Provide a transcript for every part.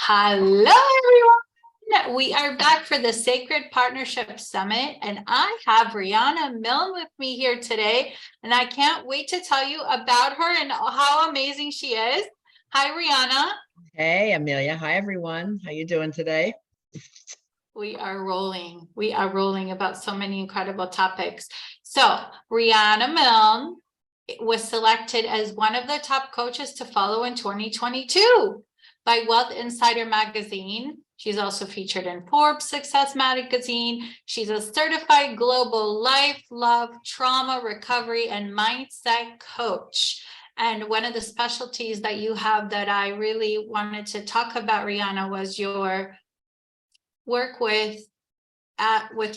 Hello, everyone. We are back for the Sacred Partnership Summit, and I have Riana Milne with me here today, and I can't wait to tell you about her and how amazing she is. Hi, Riana. Hey, Emilia. Hi, everyone. How you doing today? We are rolling. We are rolling about so many incredible topics. So, Riana Milne was selected as one of the top coaches to follow in 2022 by Wealth Insider magazine. She's also featured in Forbes Success magazine. She's a certified global life, love, trauma, recovery, and mindset coach. And one of the specialties that you have that I really wanted to talk about, Riana, was your work with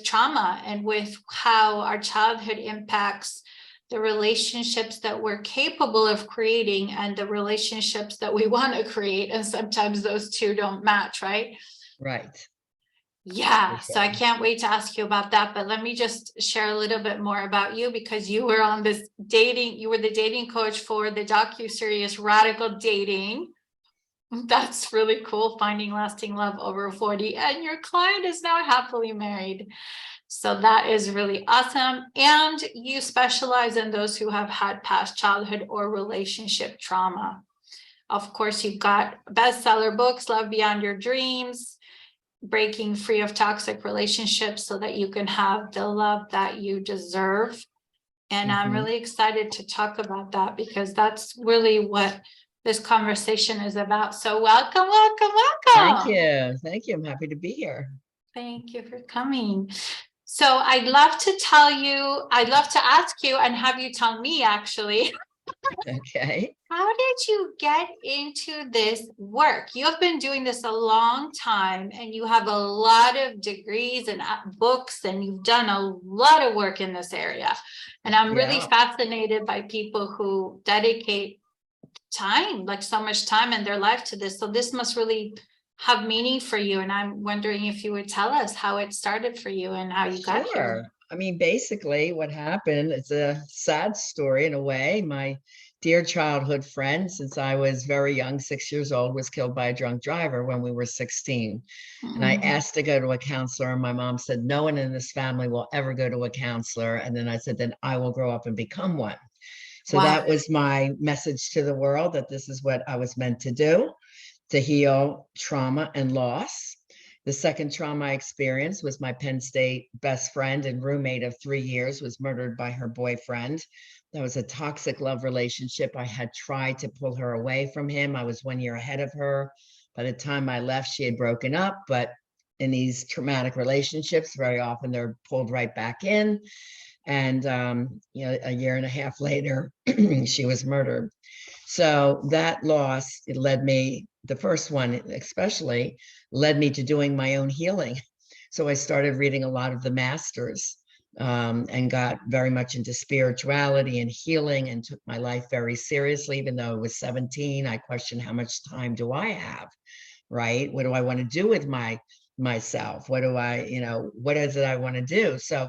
trauma and with how our childhood impacts the relationships that we're capable of creating and the relationships that we want to create. And sometimes those two don't match, right? Right. Yeah. So I can't wait to ask you about that. But let me just share a little bit more about you, because you were on this you were the dating coach for the docuseries Radical Dating. That's really cool. Finding lasting love over 40. And your client is now happily married. So that is really awesome. And you specialize in those who have had past childhood or relationship trauma. Of course, you've got bestseller books, Love Beyond Your Dreams, Breaking Free of Toxic Relationships so that you can have the love that you deserve. And I'm really excited to talk about that, because that's really what this conversation is about. So welcome. Thank you. Thank you. I'm happy to be here. Thank you for coming. So I'd love to ask you and have you tell me, actually. Okay. How did you get into this work? You have been doing this a long time, and you have a lot of degrees and books, and you've done a lot of work in this area. And I'm really fascinated by people who dedicate time, like so much time in their life to this. So this must really have meaning for you. And I'm wondering if you would tell us how it started for you and how you got here. I mean, basically what happened, it's a sad story in a way. My dear childhood friend, since I was very young, 6 years old, was killed by a drunk driver when we were 16. And I asked to go to a counselor, and my mom said, no one in this family will ever go to a counselor. And then I said, then I will grow up and become one. So that was my message to the world, that this is what I was meant to do, to heal trauma and loss. The second trauma I experienced was my Penn State best friend and roommate of 3 years was murdered by her boyfriend. That was a toxic love relationship. I had tried to pull her away from him. I was 1 year ahead of her. By the time I left, she had broken up. But in these traumatic relationships, very often they're pulled right back in. And, a year and a half later, she was murdered. So that loss, it led me, the first one especially, led me to doing my own healing. So I started reading a lot of the masters and got very much into spirituality and healing, and took my life very seriously. Even though I was 17, I questioned, how much time do I have, right? What do I want to do with myself? What is it I want to do? So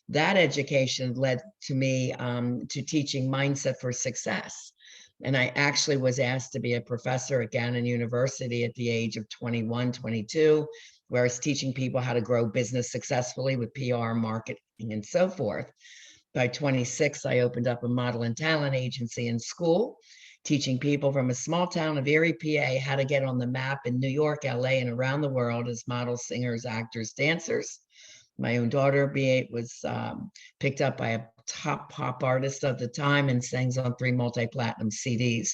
that education led to me to teaching mindset for success. And I actually was asked to be a professor at Gannon University at the age of 21, 22, where I was teaching people how to grow business successfully with PR, marketing, and so forth. By 26, I opened up a model and talent agency in school, teaching people from a small town of Erie, PA, how to get on the map in New York, LA, and around the world as models, singers, actors, dancers. My own daughter, B8, was picked up by a top pop artist of the time and sang on 3 multi-platinum CDs.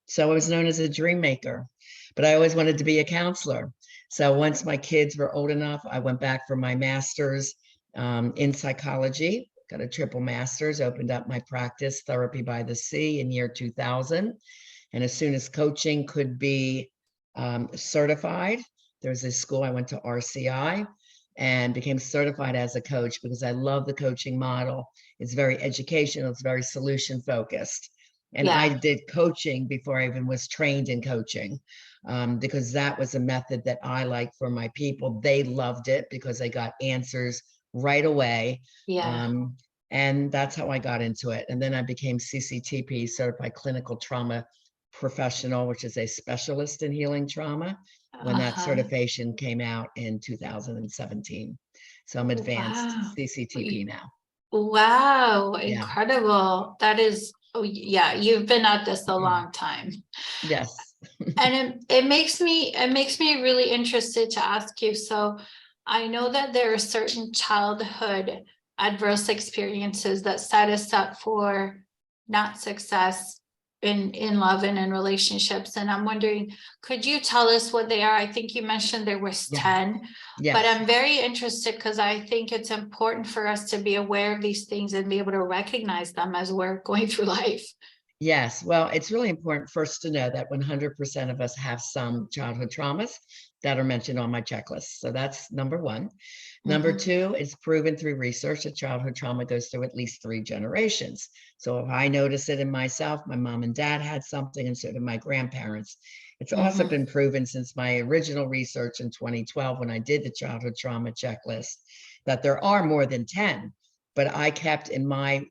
So I was known as a dream maker, but I always wanted to be a counselor. So once my kids were old enough, I went back for my master's in psychology, got a triple master's, opened up my practice, Therapy by the Sea, in year 2000. And as soon as coaching could be certified, there was a school, I went to RCI, and became certified as a coach, because I love the coaching model. It's very educational. It's very solution focused. And I did coaching before I even was trained in coaching, because that was a method that I like for my people. They loved it because they got answers right away. And that's how I got into it. And then I became CCTP, Certified Clinical Trauma Professional, which is a specialist in healing trauma. when that Uh-huh. certification came out in 2017. So I'm advanced Wow. CCTP now. Wow, Yeah. incredible. That is, oh yeah, you've been at this a long time. Yes. And it makes me really interested to ask you. So I know that there are certain childhood adverse experiences that set us up for not success in love and in relationships. And I'm wondering, could you tell us what they are? I think you mentioned there was Yeah. 10, but Yes. I'm very interested because I think it's important for us to be aware of these things and be able to recognize them as we're going through life. Yes. Well, it's really important first to know that 100% of us have some childhood traumas that are mentioned on my checklist. So that's number one. Number Mhm. two, it's proven through research that childhood trauma goes through at least 3 generations. So if I notice it in myself, my mom and dad had something, and so did my grandparents. It's also Mhm. been proven since my original research in 2012, when I did the childhood trauma checklist, that there are more than 10. But I kept in my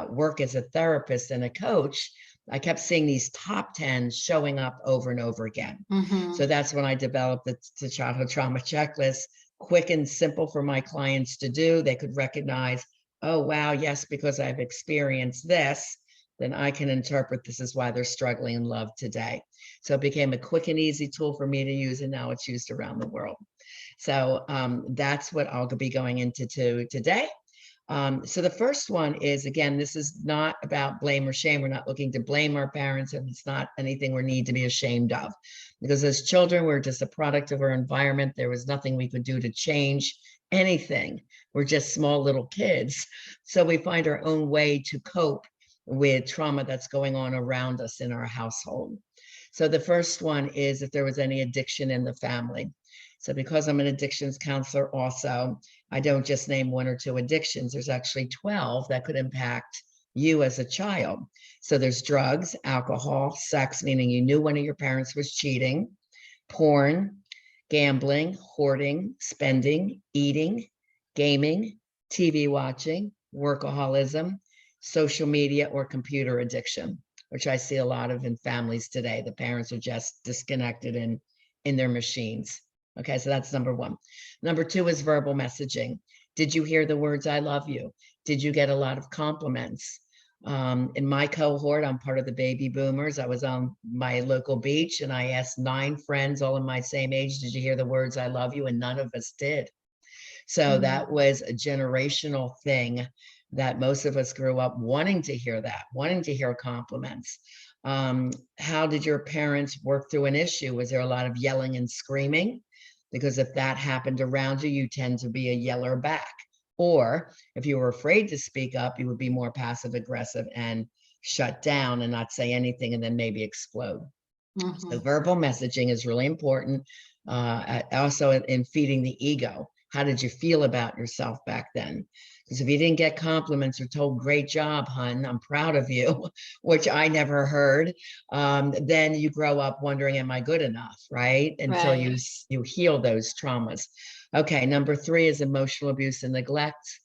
work as a therapist and a coach, I kept seeing these top 10 showing up over and over again. So Mhm. that's when I developed the childhood trauma checklist, quick and simple for my clients to do. They could recognize, oh, wow, yes, because I've experienced this, then I can interpret this is why they're struggling in love today. So it became a quick and easy tool for me to use, and now it's used around the world. So that's what I'll be going into today. So the first one is, again, this is not about blame or shame. We're not looking to blame our parents, and it's not anything we need to be ashamed of. Because as children, we're just a product of our environment. There was nothing we could do to change anything. We're just small little kids. So we find our own way to cope with trauma that's going on around us in our household. So the first one is if there was any addiction in the family. So because I'm an addictions counselor also, I don't just name 1 or 2 addictions. There's actually 12 that could impact you as a child. So there's drugs, alcohol, sex, meaning you knew one of your parents was cheating, porn, gambling, hoarding, spending, eating, gaming, TV watching, workaholism, social media, or computer addiction, which I see a lot of in families today. The parents are just disconnected in their machines. Okay, so that's number one. Number two is verbal messaging. Did you hear the words, I love you? Did you get a lot of compliments? In my cohort, I'm part of the baby boomers. I was on my local beach and I asked 9 friends, all in my same age, did you hear the words, I love you? And none of us did. So that was a generational thing that most of us grew up wanting to hear that, wanting to hear compliments. How did your parents work through an issue? Was there a lot of yelling and screaming? Because if that happened around you, you tend to be a yeller back. Or if you were afraid to speak up, you would be more passive aggressive and shut down and not say anything and then maybe explode. So Mhm. verbal messaging is really important. Also in feeding the ego. How did you feel about yourself back then? Because if you didn't get compliments or told, great job, hun, I'm proud of you, which I never heard, then you grow up wondering, am I good enough, right? Until Right. you heal those traumas. Okay, number 3 is emotional abuse and neglect.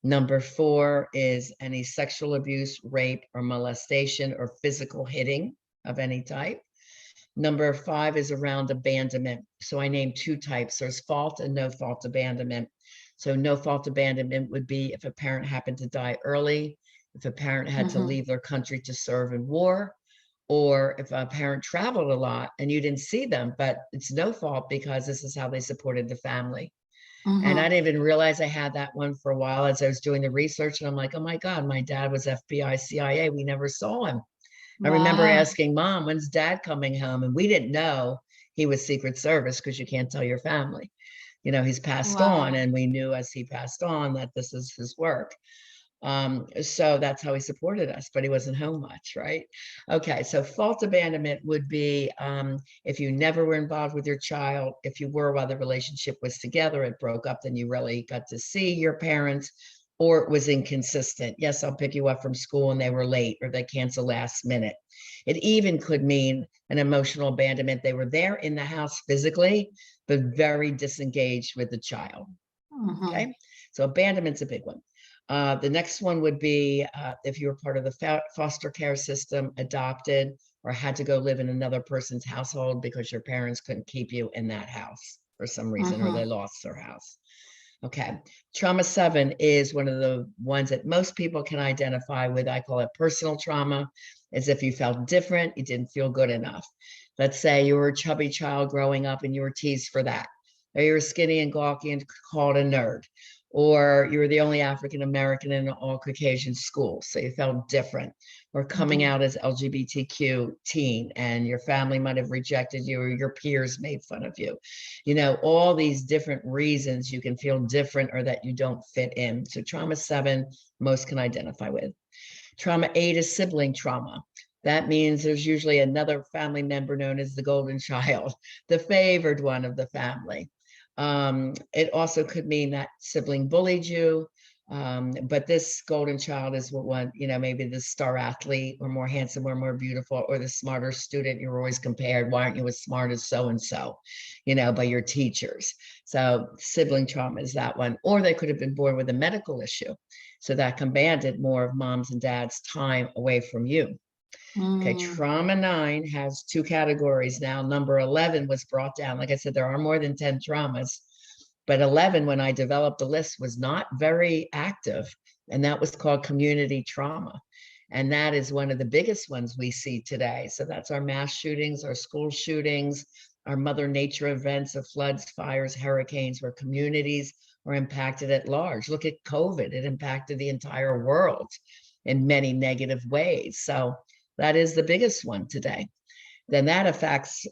Number 4 is any sexual abuse, rape, or molestation, or physical hitting of any type. Number 5 is around abandonment. So I named 2 types. There's fault and no fault abandonment. So no fault abandonment would be if a parent happened to die early, if a parent had to Mhm. leave their country to serve in war, or if a parent traveled a lot and you didn't see them, but it's no fault because this is how they supported the family. And I Mhm. didn't even realize I had that one for a while as I was doing the research. And I'm like, oh my God, my dad was FBI, CIA. We never saw him. I remember Wow. asking mom, when's dad coming home? And we didn't know he was Secret Service because you can't tell your family. You know, he's passed on, Wow. and we knew as he passed on that this is his work. So that's how he supported us, but he wasn't home much, right? Okay, so fault abandonment would be if you never were involved with your child, if you were while the relationship was together, it broke up, then you really got to see your parents, or it was inconsistent. Yes, I'll pick you up from school and they were late, or they cancel last minute. It even could mean an emotional abandonment. They were there in the house physically, but very disengaged with the child. Mhm. Okay, so abandonment's a big one. The next one would be if you were part of the foster care system, adopted, or had to go live in another person's household because your parents couldn't keep you in that house for some reason, or they lost their house. Okay. Trauma 7 is one of the ones that most people can identify with. I call it personal trauma, as if you felt different, you didn't feel good enough. Let's say you were a chubby child growing up and you were teased for that, or you were skinny and gawky and called a nerd, or you were the only African American in an all Caucasian school, so you felt different, or coming out as LGBTQ teen and your family might have rejected you, or your peers made fun of you. You know, all these different reasons you can feel different or that you don't fit in. So trauma 7, most can identify with. Trauma 8 is sibling trauma. That means there's usually another family member known as the golden child, the favored one of the family. It also could mean that sibling bullied you, but this golden child is what one, you know, maybe the star athlete, or more handsome, or more beautiful, or the smarter student. You're always compared. Why aren't you as smart as so-and-so, you know, by your teachers? So sibling trauma is that one. Or they could have been born with a medical issue, so that commanded more of mom's and dad's time away from you. Okay, trauma 9 has 2 categories now. Number 11 was brought down. Like I said, there are more than 10 traumas, but 11, when I developed the list, was not very active, and that was called community trauma. And that is one of the biggest ones we see today. So that's our mass shootings, our school shootings, our mother nature events of floods, fires, hurricanes, where communities are impacted at large. Look at COVID, it impacted the entire world in many negative ways. So that is the biggest one today. Then that affects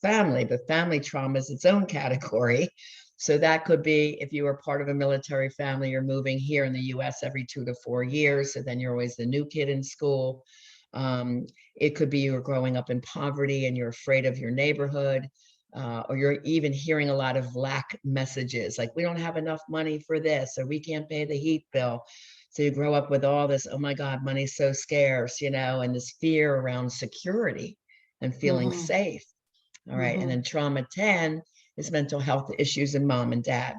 family, but family trauma is its own category. So that could be if you were part of a military family, you're moving here in the US every 2 to 4 years. So then you're always the new kid in school. It could be you're growing up in poverty and you're afraid of your neighborhood, or you're even hearing a lot of lack messages, like we don't have enough money for this, or we can't pay the heat bill. So you grow up with all this, oh my God, money's so scarce, you know, and this fear around security and feeling safe. All right. And then trauma 10 is mental health issues in mom and dad.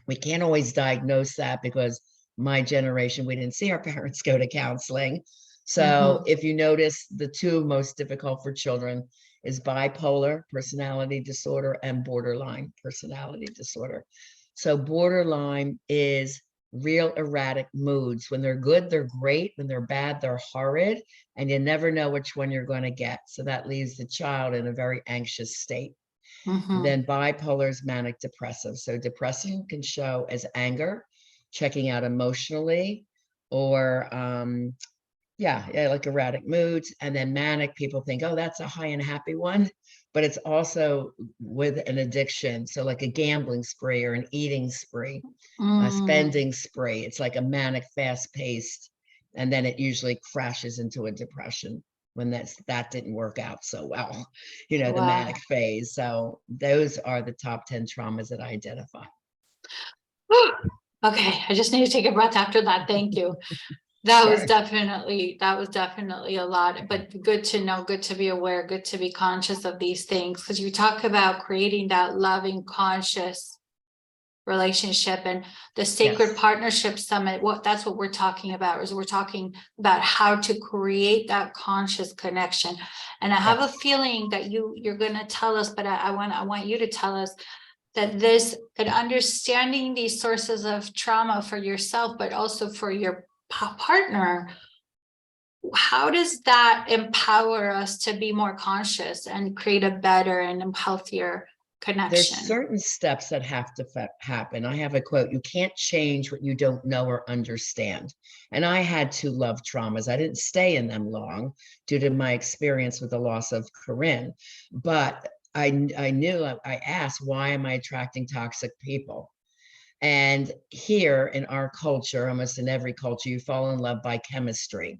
We can't always diagnose that because my generation, we didn't see our parents go to counseling. So if you notice, the 2 most difficult for children is bipolar personality disorder and borderline personality disorder. So borderline is real erratic moods. When they're good, they're great. When they're bad, they're horrid. And you never know which one you're going to get. So that leaves the child in a very anxious state. Then bipolar is manic depressive. So depression can show as anger, checking out emotionally, or like erratic moods. And then manic, people think, oh, that's a high and happy one, but it's also with an addiction. So like a gambling spree or an eating spree, a spending spree. It's like a manic, fast paced, and then it usually crashes into a depression when that didn't work out so well, you know, the manic phase. So those are the top 10 traumas that I identify. Okay, I just need to take a breath after that. Thank you. That was definitely a lot, but good to know, good to be aware, good to be conscious of these things, because you talk about creating that loving, conscious relationship, and the Sacred Partnership Summit, that's what we're talking about, is we're talking about how to create that conscious connection. And I have a feeling that you're going to tell us, but I want you to tell us that understanding these sources of trauma for yourself, but also for your partner, how does that empower us to be more conscious and create a better and healthier connection? There's certain steps that have to happen. I have a quote: you can't change what you don't know or understand. And I had 2 love traumas. I didn't stay in them long due to my experience with the loss of Corinne, but I knew, I asked, why am I attracting toxic people? And here in our culture, almost in every culture, you fall in love by chemistry.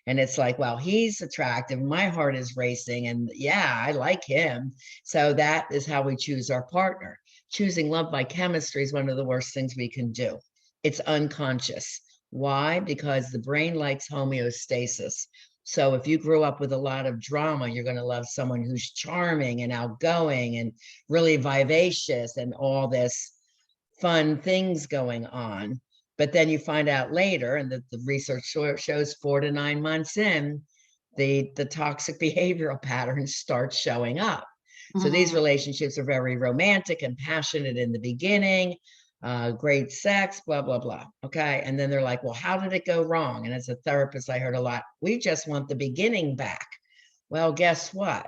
And it's like, well, he's attractive, my heart is racing, and yeah, I like him. So that is how we choose our partner. Choosing love by chemistry is one of the worst things we can do. It's unconscious. Why? Because the brain likes homeostasis. So if you grew up with a lot of drama, you're going to love someone who's charming and outgoing and really vivacious and all this fun things going on. But then you find out later, and the research shows 4 to 9 months in, the toxic behavioral patterns start showing up. So these Mhm. relationships are very romantic and passionate in the beginning, great sex, blah, blah, blah. Okay. And then they're like, well, how did it go wrong? And as a therapist, I heard a lot, we just want the beginning back. Well, guess what?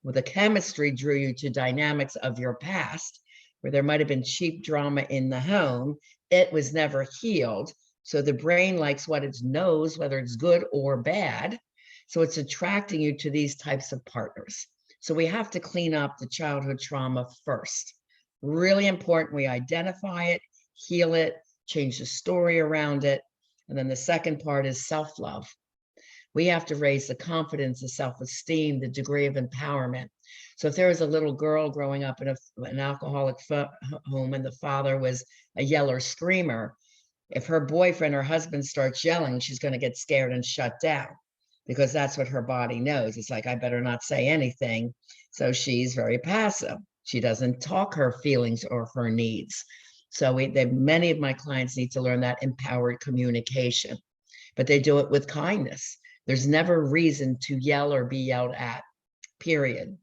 Well, the chemistry drew you to dynamics of your past, where there might have been cheap drama in the home. It was never healed. So the brain likes what it knows, whether it's good or bad. So it's attracting you to these types of partners. So we have to clean up the childhood trauma first. Really important. We identify it, heal it, change the story around it. And then the second part is self-love. We have to raise the confidence, the self-esteem, the degree of empowerment. So if there was a little girl growing up in an alcoholic home and the father was a yeller screamer, if her boyfriend or husband starts yelling, she's going to get scared and shut down because that's what her body knows. It's like, I better not say anything. So she's very passive. She doesn't talk her feelings or her needs. So many of my clients need to learn that empowered communication, but they do it with kindness. There's never reason to yell or be yelled at, period.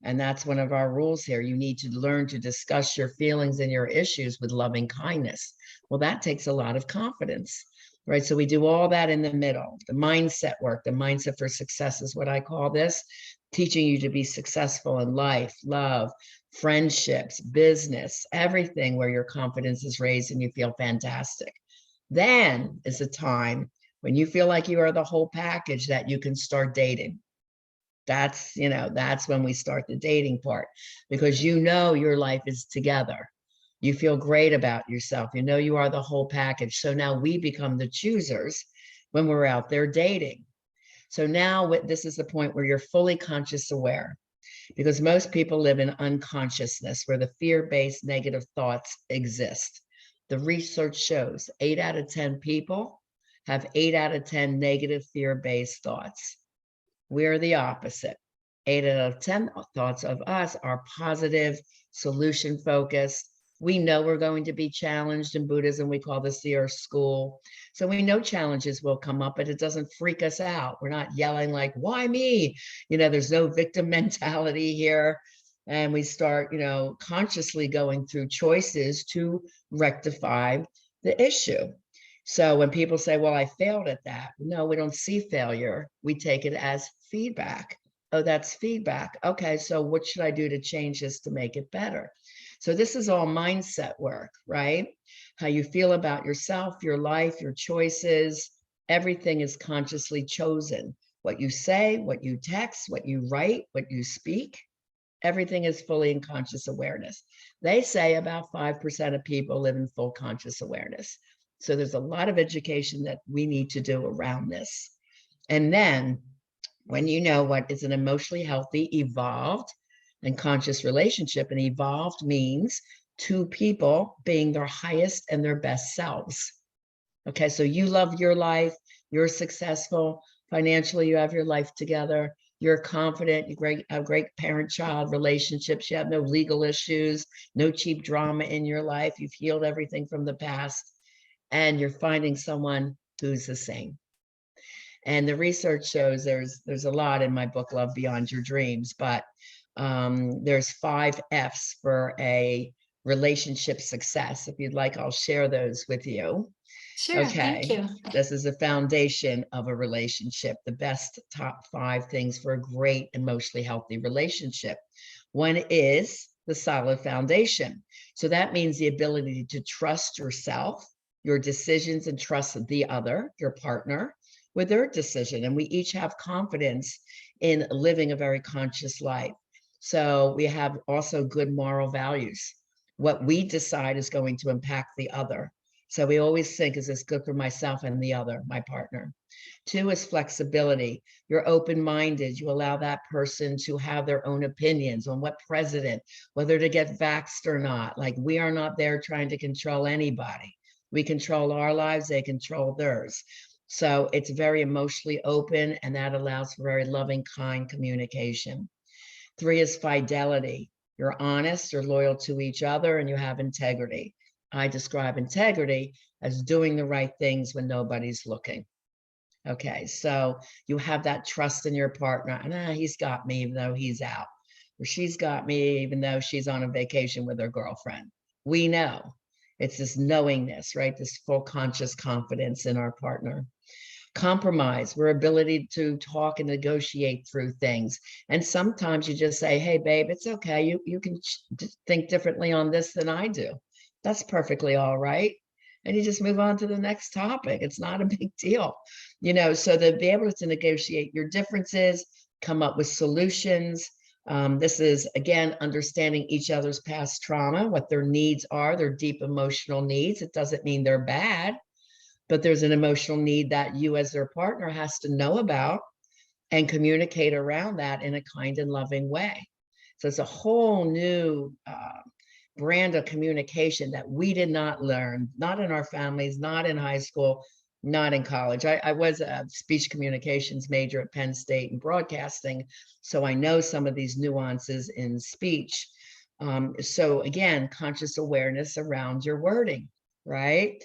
And that's one of our rules here. You need to learn to discuss your feelings and your issues with loving kindness. Well, that takes a lot of confidence, right? So we do all that in the middle. The mindset work, the mindset for success is what I call this, teaching you to be successful in life, love, friendships, business, everything where your confidence is raised and you feel fantastic. Then is a time when you feel like you are the whole package that you can start dating. That's when we start the dating part, because your life is together. You feel great about yourself. You are the whole package. So now we become the choosers when we're out there dating. So now this is the point where you're fully conscious aware, because most people live in unconsciousness where the fear-based negative thoughts exist. The research shows 8 out of 10 people have 8 out of 10 negative fear-based thoughts. We're the opposite. 8 out of 10 thoughts of us are positive, solution focused. We know we're going to be challenged. In Buddhism, we call this the Earth School. So we know challenges will come up, but it doesn't freak us out. We're not yelling like, why me? There's no victim mentality here. And we start, consciously going through choices to rectify the issue. So when people say, well, I failed at that. No, we don't see failure. We take it as feedback. Oh, that's feedback. Okay, so what should I do to change this to make it better? So this is all mindset work, right? How you feel about yourself, your life, your choices, everything is consciously chosen. What you say, what you text, what you write, what you speak, everything is fully in conscious awareness. They say about 5% of people live in full conscious awareness. So there's a lot of education that we need to do around this. And then when you know what is an emotionally healthy, evolved, and conscious relationship, and evolved means two people being their highest and their best selves. Okay, so you love your life, you're successful, financially, you have your life together, you're confident, you have great parent-child relationships, you have no legal issues, no cheap drama in your life, you've healed everything from the past, and you're finding someone who's the same. And the research shows there's a lot in my book, Love Beyond Your Dreams, but there's 5 F's for a relationship success. If you'd like, I'll share those with you. Sure, thank Okay, you. this is the foundation of a relationship, the best top 5 things for a great emotionally healthy relationship. One is the solid foundation. So that means the ability to trust yourself, your decisions, and trust the other, your partner, with their decision. And we each have confidence in living a very conscious life. So we have also good moral values. What we decide is going to impact the other. So we always think, is this good for myself and the other, my partner? 2 is flexibility. You're open-minded. You allow that person to have their own opinions on what president, whether to get vaxxed or not. Like, we are not there trying to control anybody. We control our lives, they control theirs. So it's very emotionally open, and that allows for very loving, kind communication. 3 is fidelity. You're honest, you're loyal to each other, and you have integrity. I describe integrity as doing the right things when nobody's looking. Okay, so you have that trust in your partner, and he's got me even though he's out, or she's got me even though she's on a vacation with her girlfriend. We know. It's this knowingness, right? This full conscious confidence in our partner. Compromise, we're ability to talk and negotiate through things. And sometimes you just say, hey, babe, it's okay. You can think differently on this than I do. That's perfectly all right. And you just move on to the next topic. It's not a big deal, so to be able to negotiate your differences, come up with solutions. This is, again, understanding each other's past trauma, what their needs are, their deep emotional needs. It doesn't mean they're bad, but there's an emotional need that you as their partner has to know about and communicate around that in a kind and loving way. So it's a whole new brand of communication that we did not learn, not in our families, not in high school, not in college. I was a speech communications major at Penn State in broadcasting, so I know some of these nuances in speech. So again, conscious awareness around your wording, right?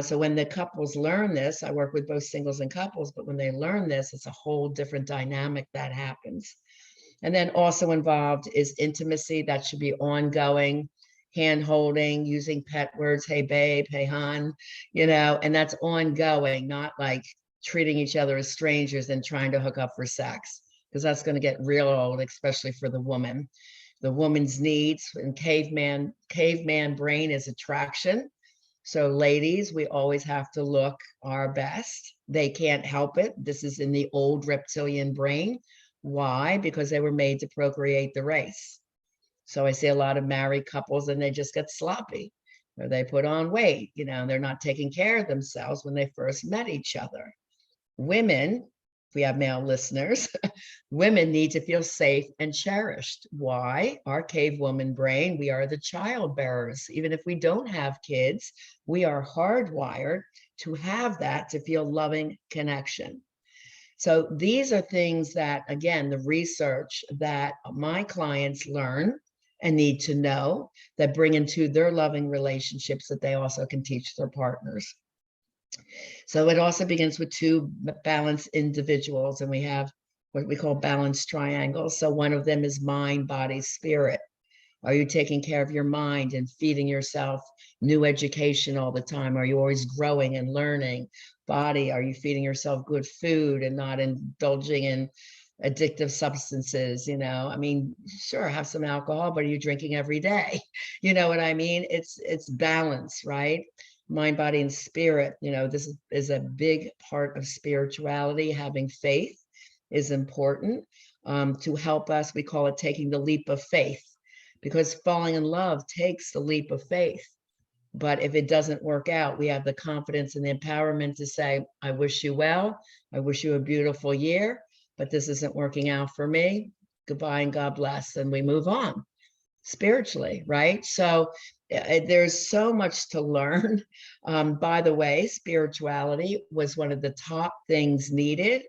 So when the couples learn this, I work with both singles and couples, but when they learn this, it's a whole different dynamic that happens. And then also involved is intimacy that should be ongoing, hand holding, using pet words, hey babe, hey hon, and that's ongoing, not like treating each other as strangers and trying to hook up for sex, because that's going to get real old, especially for the woman. The woman's needs and caveman brain is attraction. So ladies, we always have to look our best. They can't help it. This is in the old reptilian brain. Why? Because they were made to procreate the race. So I see a lot of married couples and they just get sloppy, or they put on weight, they're not taking care of themselves when they first met each other. Women, if we have male listeners, women need to feel safe and cherished. Why? Our cave woman brain, we are the child bearers. Even if we don't have kids, we are hardwired to have that, to feel loving connection. So these are things that, again, the research that my clients learn and need to know, that bring into their loving relationships that they also can teach their partners. So it also begins with two balanced individuals, and we have what we call balanced triangles. So one of them is mind, body, spirit. Are you taking care of your mind and feeding yourself new education all the time? Are you always growing and learning? Body, are you feeding yourself good food and not indulging in addictive substances? Sure, have some alcohol, but are you drinking every day? You know what I mean? It's balance, right? Mind, body, and spirit. This is a big part of spirituality. Having faith is important to help us. We call it taking the leap of faith, because falling in love takes the leap of faith. But if it doesn't work out, we have the confidence and the empowerment to say, I wish you well. I wish you a beautiful year, but this isn't working out for me. Goodbye and God bless. And we move on spiritually, right? So there's so much to learn. By the way, spirituality was one of the top things needed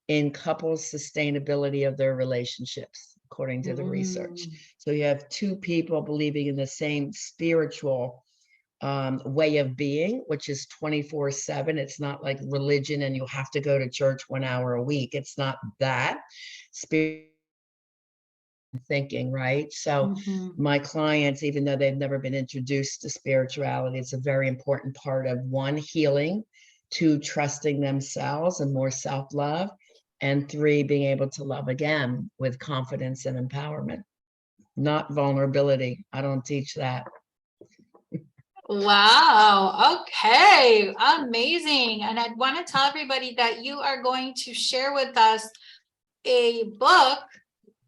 in couples' sustainability of their relationships, according to the research. So you have two people believing in the same spiritual way of being, which is 24/7. It's not like religion and you have to go to church 1 hour a week. It's not that. Spirit thinking, right? So my clients, even though they've never been introduced to spirituality, it's a very important part of, one, healing, two, trusting themselves and more self-love, and three, being able to love again with confidence and empowerment, not vulnerability. I don't teach that. Wow. Okay. Amazing. And I want to tell everybody that you are going to share with us a book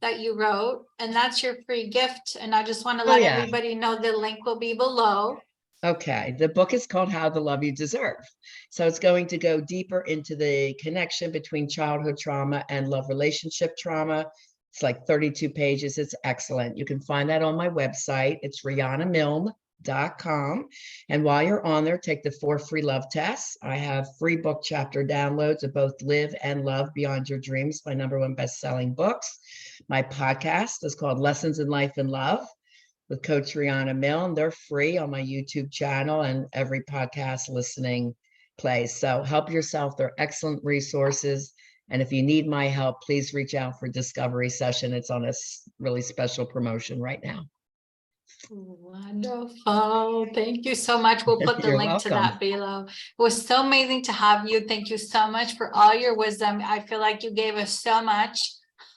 that you wrote, and that's your free gift. And I just want to let everybody know the link will be below. Okay. The book is called How to Love You Deserve. So it's going to go deeper into the connection between childhood trauma and love relationship trauma. It's like 32 pages. It's excellent. You can find that on my website. It's rianamilne.com. And while you're on there, take the 4 free love tests. I have free book chapter downloads of both Live and Love Beyond Your Dreams, my #1 best-selling books. My podcast is called Lessons in Life and Love with Coach Riana Milne. They're free on my YouTube channel and every podcast listening place. So help yourself. They're excellent resources. And if you need my help, please reach out for discovery session. It's on a really special promotion right now. Wonderful. Thank you so much. We'll put the You're link to welcome. that below. It was so amazing to have you. Thank you so much for all your wisdom. I feel like you gave us so much.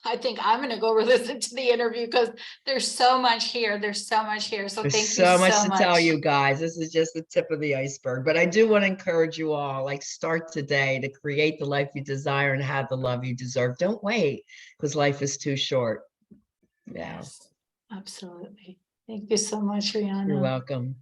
I think I'm going to go listen to the interview because there's so much here. There's so much here. So There's thank so you much so to much. tell you guys. This is just the tip of the iceberg. But I do want to encourage you all, like, start today to create the life you desire and have the love you deserve. Don't wait, because life is too short. Yeah. Yes, absolutely. Thank you so much, Riana. You're welcome.